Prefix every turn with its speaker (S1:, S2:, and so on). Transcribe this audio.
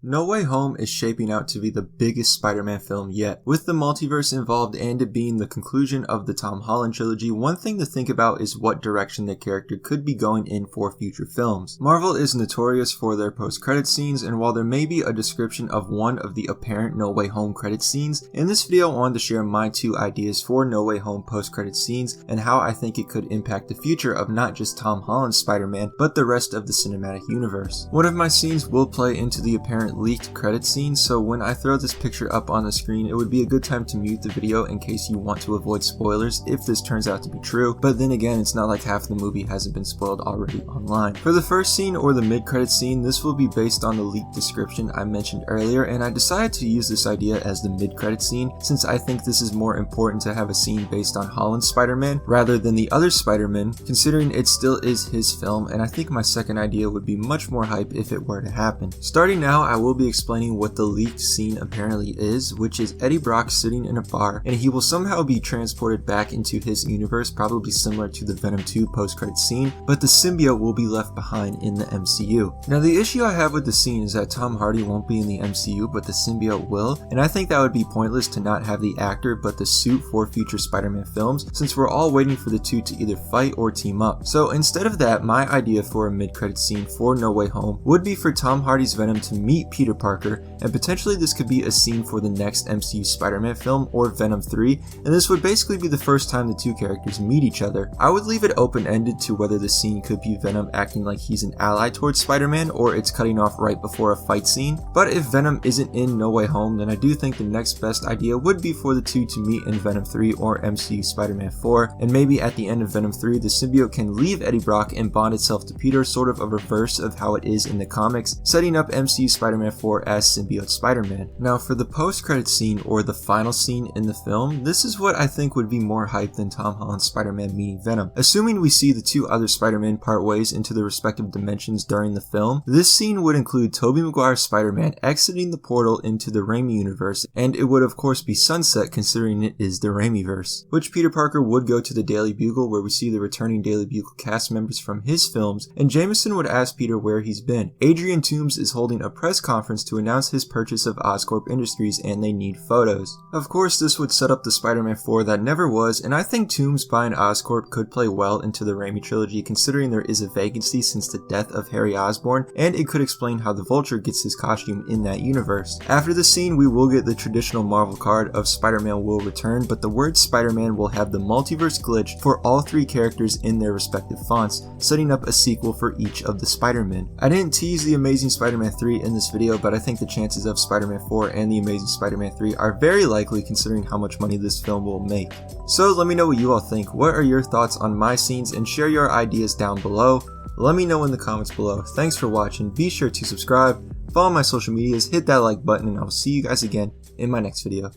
S1: No Way Home is shaping out to be the biggest Spider-Man film yet. With the multiverse involved and it being the conclusion of the Tom Holland trilogy, one thing to think about is what direction the character could be going in for future films. Marvel is notorious for their post-credit scenes, and while there may be a description of one of the apparent No Way Home credit scenes, in this video I wanted to share my two ideas for No Way Home post-credit scenes and how I think it could impact the future of not just Tom Holland's Spider-Man, but the rest of the cinematic universe. One of my scenes will play into the apparent leaked credit scene, so when I throw this picture up on the screen, it would be a good time to mute the video in case you want to avoid spoilers if this turns out to be true, but then again, it's not like half the movie hasn't been spoiled already online. For the first scene, or the mid-credit scene, this will be based on the leaked description I mentioned earlier, and I decided to use this idea as the mid-credit scene since I think this is more important to have a scene based on Holland's Spider-Man rather than the other Spider-Man, considering it still is his film, and I think my second idea would be much more hype if it were to happen. Starting now, I will be explaining what the leaked scene apparently is, which is Eddie Brock sitting in a bar, and he will somehow be transported back into his universe, probably similar to the Venom 2 post-credit scene, but the symbiote will be left behind in the MCU. Now the issue I have with the scene is that Tom Hardy won't be in the MCU, but the symbiote will, and I think that would be pointless to not have the actor but the suit for future Spider-Man films, since we're all waiting for the two to either fight or team up. So instead of that, my idea for a mid-credit scene for No Way Home would be for Tom Hardy's Venom to meet Peter Parker, and potentially this could be a scene for the next MCU Spider-Man film or Venom 3, and this would basically be the first time the two characters meet each other. I would leave it open-ended to whether the scene could be Venom acting like he's an ally towards Spider-Man or it's cutting off right before a fight scene, but if Venom isn't in No Way Home, then I do think the next best idea would be for the two to meet in Venom 3 or MCU Spider-Man 4, and maybe at the end of Venom 3 the symbiote can leave Eddie Brock and bond itself to Peter, sort of a reverse of how it is in the comics, setting up MCU Spider-Man 4 as symbiote Spider-Man. Now for the post-credit scene or the final scene in the film, this is what I think would be more hype than Tom Holland's Spider-Man meeting Venom. Assuming we see the two other Spider-Man part ways into the respective dimensions during the film, this scene would include Tobey Maguire's Spider-Man exiting the portal into the Raimi universe, and it would of course be sunset considering it is the Raimiverse, which Peter Parker would go to the Daily Bugle where we see the returning Daily Bugle cast members from his films, and Jameson would ask Peter where he's been. Adrian Toomes is holding a press conference to announce his purchase of Oscorp Industries and they need photos. Of course this would set up the Spider-Man 4 that never was, and I think Toomes buying Oscorp could play well into the Raimi trilogy considering there is a vacancy since the death of Harry Osborn, and it could explain how the Vulture gets his costume in that universe. After the scene we will get the traditional Marvel card of Spider-Man will return, but the word Spider-Man will have the multiverse glitch for all three characters in their respective fonts, setting up a sequel for each of the Spider-Men. I didn't tease the Amazing Spider-Man 3 in this video, but I think the chances of Spider-Man 4 and the Amazing Spider-Man 3 are very likely considering how much money this film will make. So let me know what you all think. What are your thoughts on my scenes, and share your ideas down below. Let me know in the comments below. Thanks for watching. Be sure to subscribe, follow my social medias, hit that like button, and I will see you guys again in my next video.